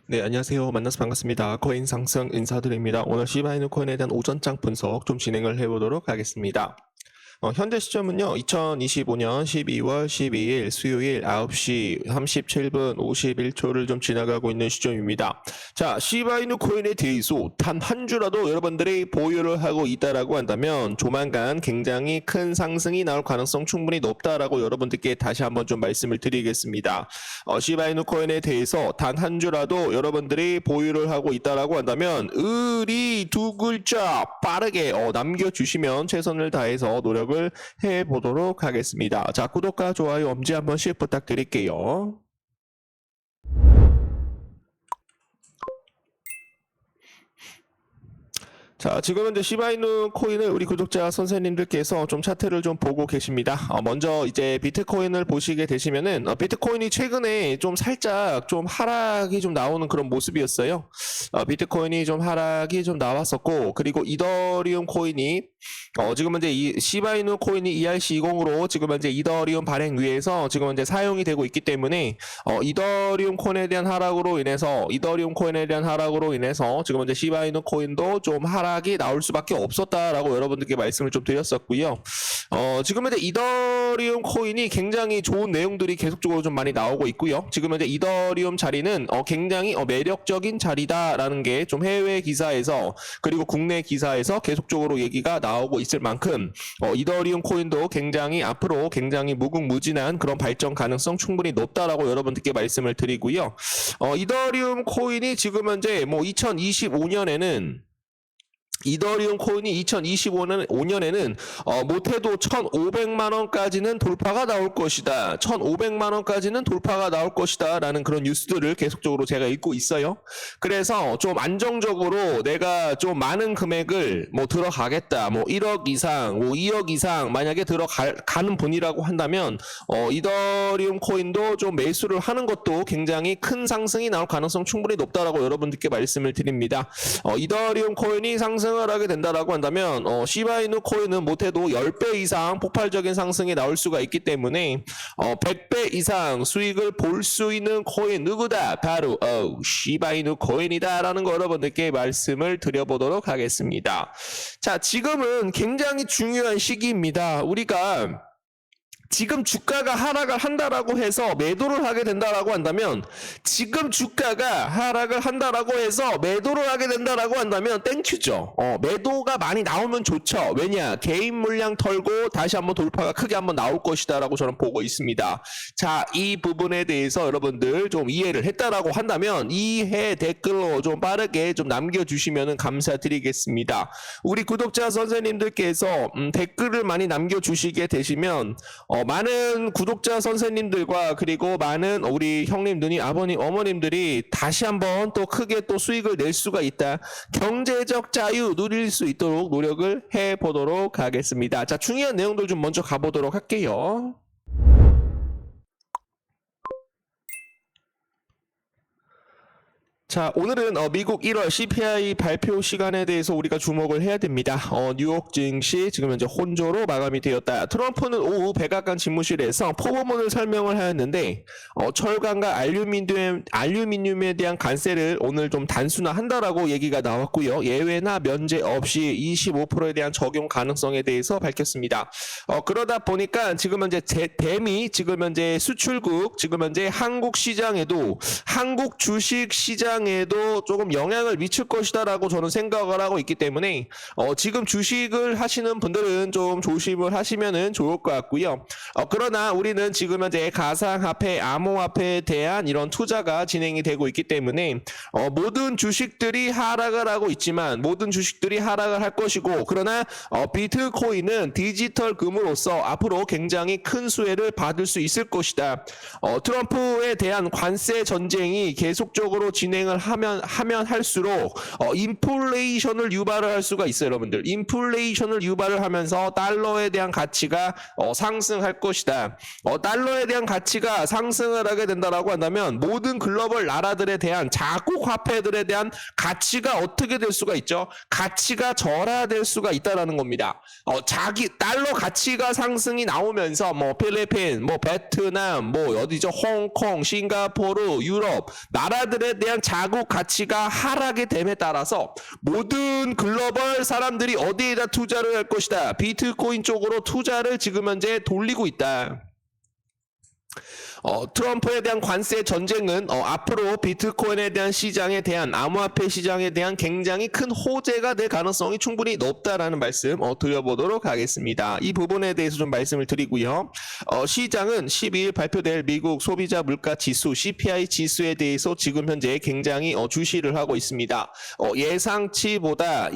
네, 안녕하세요. 만나서 반갑습니다. 코인 상승 인사드립니다. 오늘 시바이누 코인에 대한 오전장 분석 좀 진행을 해보도록 하겠습니다. 현재 시점은요, 2025년 12월 12일 수요일 9시 37분 51초를 좀 지나가고 있는 시점입니다. 자, 시바이누 코인에 대해서 단 한 주라도 여러분들이 보유를 하고 있다라고 한다면 조만간 굉장히 큰 상승이 나올 가능성 충분히 높다라고 여러분들께 다시 한번 좀 말씀을 드리겠습니다. 시바이누 코인에 대해서 단 한 주라도 여러분들이 보유를 하고 있다라고 한다면 의리 두 글자 빠르게 남겨주시면 최선을 다해서 노력을 해보도록 하겠습니다. 자, 구독과 좋아요 엄지 한 번씩 부탁드릴게요. 자, 지금은 이제 시바이누 코인을 우리 구독자 선생님들께서 좀 차트를 좀 보고 계십니다. 먼저 이제 비트코인을 보시게 되시면은 비트코인이 최근에 좀 살짝 좀 하락이 좀 나오는 그런 모습이었어요. 비트코인이 좀 하락이 좀 나왔었고, 그리고 이더리움 코인이 지금 현재 이 시바이누 코인이 ERC20으로 지금 현재 이더리움 발행 위에서 지금 현재 사용이 되고 있기 때문에 이더리움 코인에 대한 하락으로 인해서 지금 현재 시바이누 코인도 좀 하락이 나올 수밖에 없었다라고 여러분들께 말씀을 좀 드렸었고요. 지금 현재 이더리움 코인이 굉장히 좋은 내용들이 계속적으로 좀 많이 나오고 있고요. 지금 현재 이더리움 자리는 굉장히 매력적인 자리다라는 게 좀 해외 기사에서 그리고 국내 기사에서 계속적으로 얘기가 나오고 있을 만큼 이더리움 코인도 굉장히 앞으로 굉장히 무궁무진한 그런 발전 가능성 충분히 높다라고 여러분들께 말씀을 드리고요. 이더리움 코인이 지금 현재 뭐 2025년에는 이더리움 코인이 2025년에는 못해도 1,500만 원까지는 돌파가 나올 것이다. 1,500만 원까지는 돌파가 나올 것이다. 라는 그런 뉴스들을 계속적으로 제가 읽고 있어요. 그래서 좀 안정적으로 내가 좀 많은 금액을 뭐 들어가겠다. 뭐 1억 이상, 뭐 2억 이상 만약에 들어가는 분이라고 한다면 이더리움 코인도 좀 매수를 하는 것도 굉장히 큰 상승이 나올 가능성 충분히 높다라고 여러분들께 말씀을 드립니다. 이더리움 코인이 상승을 하게 된다라고 한다면 시바이누 코인은 못해도 10배 이상 폭발적인 상승이 나올 수가 있기 때문에 100배 이상 수익을 볼 수 있는 코인 누구다? 바로 시바이누 코인이다 라는 거 여러분들께 말씀을 드려보도록 하겠습니다. 자, 지금은 굉장히 중요한 시기입니다. 우리가 지금 주가가 하락을 한다라고 해서 매도를 하게 된다라고 한다면 지금 주가가 하락을 한다라고 해서 매도를 하게 된다라고 한다면 땡큐죠. 매도가 많이 나오면 좋죠. 왜냐? 개인 물량 털고 다시 한번 돌파가 크게 한번 나올 것이다 라고 저는 보고 있습니다. 자, 이 부분에 대해서 여러분들 좀 이해를 했다라고 한다면 이해 댓글로 좀 빠르게 좀 남겨주시면 감사드리겠습니다. 우리 구독자 선생님들께서 댓글을 많이 남겨주시게 되시면 많은 구독자 선생님들과 그리고 많은 우리 형님, 누님, 아버님, 어머님들이 다시 한번 또 크게 또 수익을 낼 수가 있다. 경제적 자유 누릴 수 있도록 노력을 해보도록 하겠습니다. 자, 중요한 내용들 좀 먼저 가보도록 할게요. 자, 오늘은 미국 1월 CPI 발표 시간에 대해서 우리가 주목을 해야 됩니다. 뉴욕 증시 지금 현재 혼조로 마감이 되었다. 트럼프는 오후 백악관 집무실에서 포부문을 설명을 하였는데 철강과 알루미늄에 대한 관세를 오늘 좀 단순화한다라고 얘기가 나왔고요. 예외나 면제 없이 25%에 대한 적용 가능성에 대해서 밝혔습니다. 그러다 보니까 지금 현재 대미 지금 현재 수출국 지금 현재 한국 시장에도 한국 주식 시장 에도 조금 영향을 미칠 것이다라고 저는 생각을 하고 있기 때문에 지금 주식을 하시는 분들은 좀 조심을 하시면은 좋을 것 같고요. 그러나 우리는 지금 현재 가상화폐, 암호화폐에 대한 이런 투자가 진행이 되고 있기 때문에 모든 주식들이 하락을 하고 있지만 모든 주식들이 하락을 할 것이고 그러나 비트코인은 디지털 금으로서 앞으로 굉장히 큰 수혜를 받을 수 있을 것이다. 트럼프에 대한 관세 전쟁이 계속적으로 진행을 하면 할수록 인플레이션을 유발을 할 수가 있어요, 여러분들. 인플레이션을 유발을 하면서 달러에 대한 가치가 상승할 것이다. 달러에 대한 가치가 상승을 하게 된다라고 한다면 모든 글로벌 나라들에 대한 자국 화폐들에 대한 가치가 어떻게 될 수가 있죠? 가치가 절하될 수가 있다라는 겁니다. 자기 달러 가치가 상승이 나오면서 뭐 필리핀, 뭐 베트남, 뭐 어디죠? 홍콩, 싱가포르, 유럽 나라들에 대한 자국 가치가 하락이 됨에 따라서 모든 글로벌 사람들이 어디에다 투자를 할 것이다. 비트코인 쪽으로 투자를 지금 현재 돌리고 있다. 트럼프에 대한 관세 전쟁은 앞으로 비트코인에 대한 시장에 대한 암호화폐 시장에 대한 굉장히 큰 호재가 될 가능성이 충분히 높다라는 말씀 드려보도록 하겠습니다. 이 부분에 대해서 좀 말씀을 드리고요. 시장은 12일 발표될 미국 소비자 물가 지수 CPI 지수에 대해서 지금 현재 굉장히 주시를 하고 있습니다. 예상치보다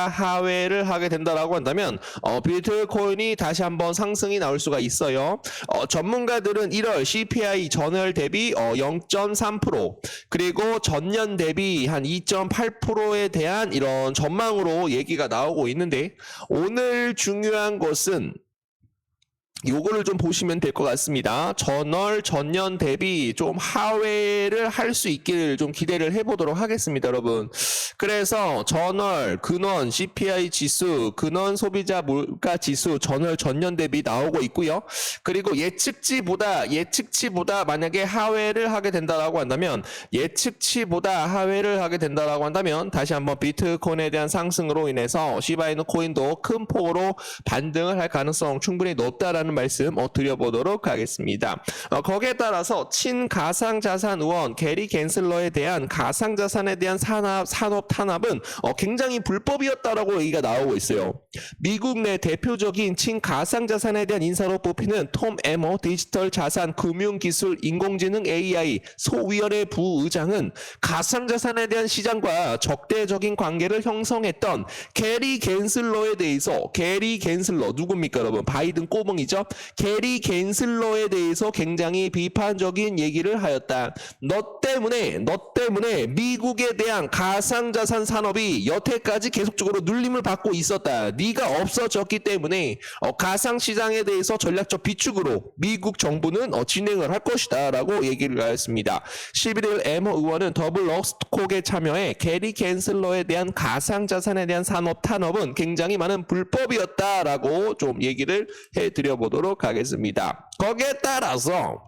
하회를 하게 된다라고 한다면 비트코인이 다시 한번 상승이 나올 수가 있어요. 전문가들은 1월 CPI 전월 대비 0.3% 그리고 전년 대비 한 2.8%에 대한 이런 전망으로 얘기가 나오고 있는데 오늘 중요한 것은 요거를 좀 보시면 될 것 같습니다. 전월 전년 대비 좀 하회를 할 수 있기를 좀 기대를 해보도록 하겠습니다, 여러분. 그래서 전월, 근원, CPI 지수, 근원 소비자 물가 지수 전월 전년 대비 나오고 있고요. 그리고 예측치보다 만약에 하회를 하게 된다라고 한다면 다시 한번 비트코인에 대한 상승으로 인해서 시바이누 코인도 큰 폭으로 반등을 할 가능성 충분히 높다라는 말씀 드려보도록 하겠습니다. 거기에 따라서 친가상자산 의원 게리 갠슬러에 대한 가상자산에 대한 산업 탄압은 굉장히 불법이었다라고 얘기가 나오고 있어요. 미국 내 대표적인 친가상자산에 대한 인사로 뽑히는 톰 에머 디지털 자산 금융기술 인공지능 AI 소위원회 부의장은 가상자산에 대한 시장과 적대적인 관계를 형성했던 게리 갠슬러에 대해서 게리 갠슬러 누굽니까 여러분? 바이든 꼬붕이죠. 게리 갠슬러에 대해서 굉장히 비판적인 얘기를 하였다. 너 때문에 미국에 대한 가상자산 산업이 여태까지 계속적으로 눌림을 받고 있었다. 네가 없어졌기 때문에 가상시장에 대해서 전략적 비축으로 미국 정부는 진행을 할 것이다 라고 얘기를 하였습니다. 11일 에머 의원은 더블 럭스콕에 참여해 게리 갠슬러에 대한 가상자산에 대한 산업 탄압은 굉장히 많은 불법이었다라고 좀 얘기를 해드려보도록 하겠습니다. 거기에 따라서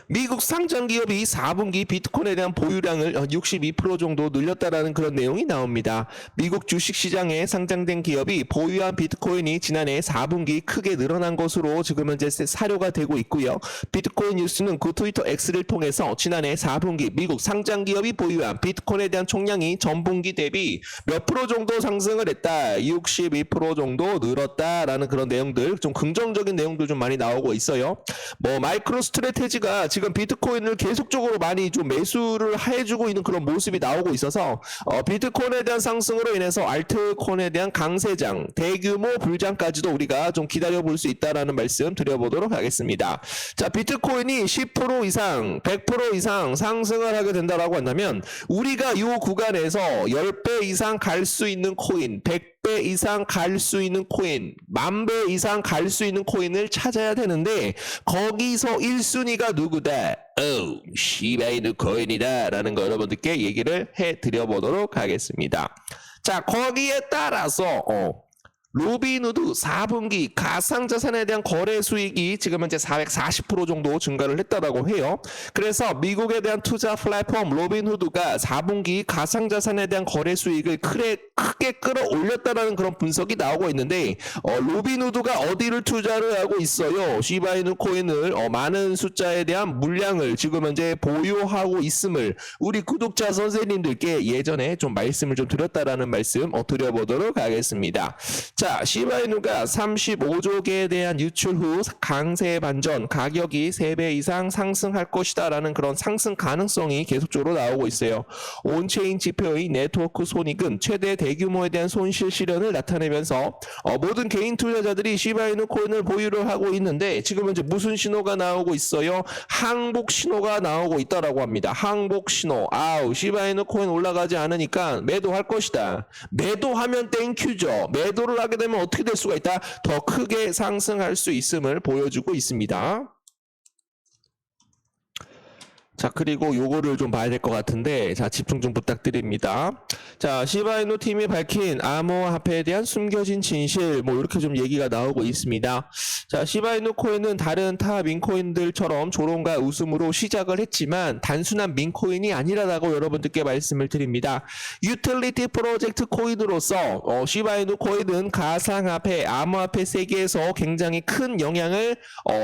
미국 상장 기업이 4분기 비트코인에 대한 보유량을 62% 정도 늘렸다라는 그런 내용이 나옵니다. 미국 주식시장에 상장된 기업이 보유한 비트코인이 지난해 4분기 크게 늘어난 것으로 지금 현재 사료가 되고 있고요. 비트코인 뉴스는 그 트위터 X를 통해서 지난해 4분기 미국 상장 기업이 보유한 비트코인에 대한 총량이 전분기 대비 몇 프로 정도 상승을 했다. 62% 정도 늘었다라는 그런 내용들, 좀 긍정적인 내용도 좀 많이 나오고 있어요. 마이크로 스트래테지가 지금 비트코인을 계속적으로 많이 좀 매수를 해주고 있는 그런 모습이 나오고 있어서 비트코인에 대한 상승으로 인해서 알트코인에 대한 강세장, 대규모 불장까지도 우리가 좀 기다려볼 수 있다라는 말씀 드려보도록 하겠습니다. 자, 비트코인이 10% 이상, 100% 이상 상승을 하게 된다라고 한다면 우리가 이 구간에서 10배 이상 갈 수 있는 코인, 100배 이상 갈 수 있는 코인, 10,000배 이상 갈 수 있는 코인을 찾아야 되는데 거기서 1순위가 누구다? 시바이누 코인이다 라는 거 여러분들께 얘기를 해드려보도록 하겠습니다. 자, 거기에 따라서 로빈후드 4분기 가상자산에 대한 거래 수익이 지금 현재 440% 정도 증가를 했다라고 해요. 그래서 미국에 대한 투자 플랫폼 로빈후드가 4분기 가상자산에 대한 거래 수익을 크게 끌어올렸다라는 그런 분석이 나오고 있는데 로빈후드가 어디를 투자를 하고 있어요? 시바이누 코인을 많은 숫자에 대한 물량을 지금 현재 보유하고 있음을 우리 구독자 선생님들께 예전에 좀 말씀을 좀 드렸다라는 말씀 드려보도록 하겠습니다. 자, 시바이누가 35조 개에 대한 유출 후 강세 반전, 가격이 3배 이상 상승할 것이다 라는 그런 상승 가능성이 계속적으로 나오고 있어요. 온체인 지표의 네트워크 손익은 최대 대규모에 대한 손실 실현을 나타내면서 모든 개인 투자자들이 시바이누 코인을 보유를 하고 있는데 지금 현재 무슨 신호가 나오고 있어요? 항복 신호가 나오고 있다라고 합니다. 항복 신호. 시바이누 코인 올라가지 않으니까 매도할 것이다. 매도하면 땡큐죠. 매도를 하게 되면 어떻게 될 수가 있다? 더 크게 상승할 수 있음을 보여주고 있습니다. 자, 그리고 요거를 좀 봐야 될 것 같은데, 자, 집중 좀 부탁드립니다. 자, 시바이누 팀이 밝힌 암호화폐에 대한 숨겨진 진실, 뭐 이렇게 좀 얘기가 나오고 있습니다. 자, 시바이누 코인은 다른 타 민코인들처럼 조롱과 웃음으로 시작을 했지만 단순한 민코인이 아니라고 여러분들께 말씀을 드립니다. 유틸리티 프로젝트 코인으로서 시바이누 코인은 가상화폐, 암호화폐 세계에서 굉장히 큰 영향을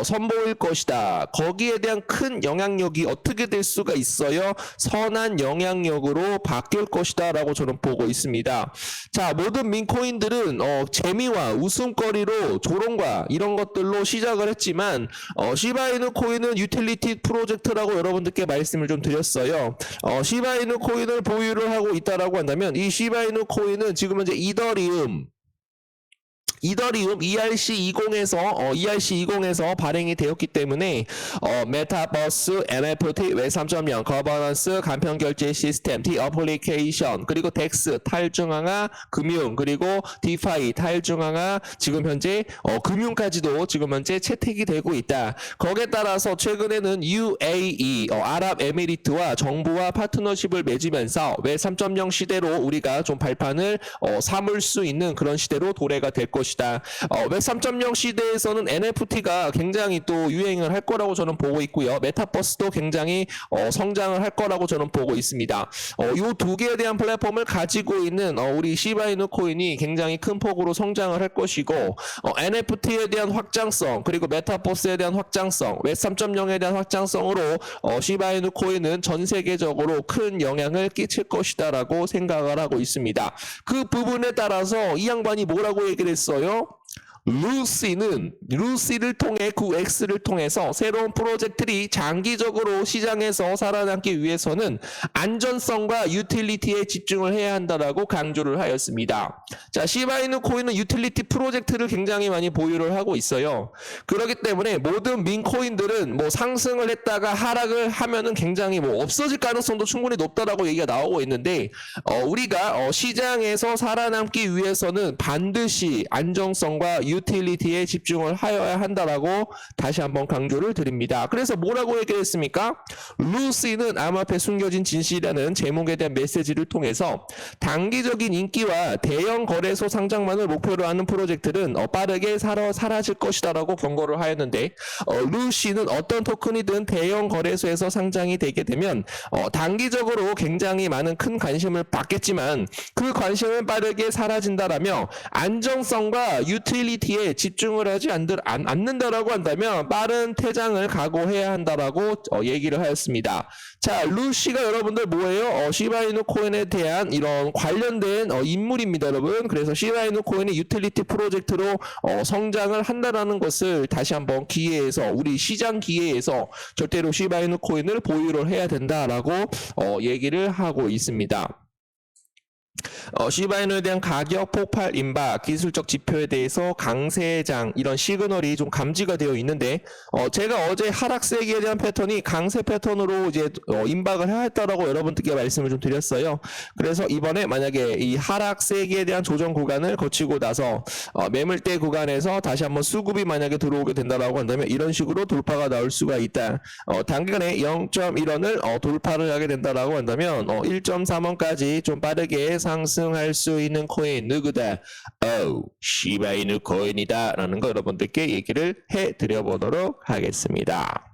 선보일 것이다. 거기에 대한 큰 영향력이 어떻게 될 수가 있어요? 선한 영향력으로 바뀔 것이다 라고 저는 보고 있습니다. 자, 모든 민코인들은 재미와 웃음거리로 조롱과 이런 것들로 시작을 했지만 시바이누 코인은 유틸리티 프로젝트라고 여러분들께 말씀을 좀 드렸어요. 시바이누 코인을 보유를 하고 있다라고 한다면 이 시바이누 코인은 지금 현재 이더리움 ERC20에서 발행이 되었기 때문에 메타버스, NFT, 웹 3.0, 거버넌스, 간편 결제 시스템, T 어플리케이션, 그리고 덱스, 탈중앙화, 금융, 그리고 디파이, 탈중앙화, 지금 현재 금융까지도 지금 현재 채택이 되고 있다. 거기에 따라서 최근에는 UAE, 아랍에미리트와 정부와 파트너십을 맺으면서 웹 3.0 시대로 우리가 좀 발판을 삼을 수 있는 그런 시대로 도래가 될 것이다. 웹 3.0 시대에서는 NFT가 굉장히 또 유행을 할 거라고 저는 보고 있고요. 메타버스도 굉장히 성장을 할 거라고 저는 보고 있습니다. 이 두 개에 대한 플랫폼을 가지고 있는 우리 시바이누 코인이 굉장히 큰 폭으로 성장을 할 것이고 NFT에 대한 확장성 그리고 메타버스에 대한 확장성, 웹 3.0에 대한 확장성으로 시바이누 코인은 전 세계적으로 큰 영향을 끼칠 것이다라고 생각을 하고 있습니다. 그 부분에 따라서 이 양반이 뭐라고 얘기를 했어요? 루시를 통해 9X를 통해서 새로운 프로젝트들이 장기적으로 시장에서 살아남기 위해서는 안전성과 유틸리티에 집중을 해야 한다라고 강조를 하였습니다. 자, 시바이누 코인은 유틸리티 프로젝트를 굉장히 많이 보유를 하고 있어요. 그렇기 때문에 모든 민코인들은 뭐 상승을 했다가 하락을 하면은 굉장히 뭐 없어질 가능성도 충분히 높다라고 얘기가 나오고 있는데 우리가 시장에서 살아남기 위해서는 반드시 안정성과 유틸리티에 집중을 하여야 한다라고 다시 한번 강조를 드립니다. 그래서 뭐라고 얘기했습니까? 루시는 암호화폐 숨겨진 진실이라는 제목에 대한 메시지를 통해서 단기적인 인기와 대형 거래소 상장만을 목표로 하는 프로젝트는 빠르게 사라질 것이다라고 경고를 하였는데 루시는 어떤 토큰이든 대형 거래소에서 상장이 되게 되면 단기적으로 굉장히 많은 큰 관심을 받겠지만 그 관심은 빠르게 사라진다라며 안정성과 유틸리티에 집중을 하지 않는다라고 한다면 빠른 퇴장을 각오해야 한다라고 얘기를 하였습니다. 자, 루시가 여러분들 뭐예요? 시바이누 코인에 대한 이런 관련된 인물입니다, 여러분. 그래서 시바이누 코인이 유틸리티 프로젝트로 성장을 한다라는 것을 다시 한번 기회에서 우리 시장 기회에서 절대로 시바이누 코인을 보유를 해야 된다라고 얘기를 하고 있습니다. 시바이누에 대한 가격 폭발 임박 기술적 지표에 대해서 강세장 이런 시그널이 좀 감지가 되어 있는데 제가 어제 하락세기에 대한 패턴이 강세 패턴으로 이제 임박을 해야 했다라고 여러분들께 말씀을 좀 드렸어요. 그래서 이번에 만약에 이 하락세기에 대한 조정 구간을 거치고 나서 매물대 구간에서 다시 한번 수급이 만약에 들어오게 된다라고 한다면 이런 식으로 돌파가 나올 수가 있다. 단기간에 0.1원을 돌파를 하게 된다라고 한다면 1.3원까지 좀 빠르게 상승할 수 있는 코인 누구다? 시바이누 코인이다 라는 거 여러분들께 얘기를 해드려 보도록 하겠습니다.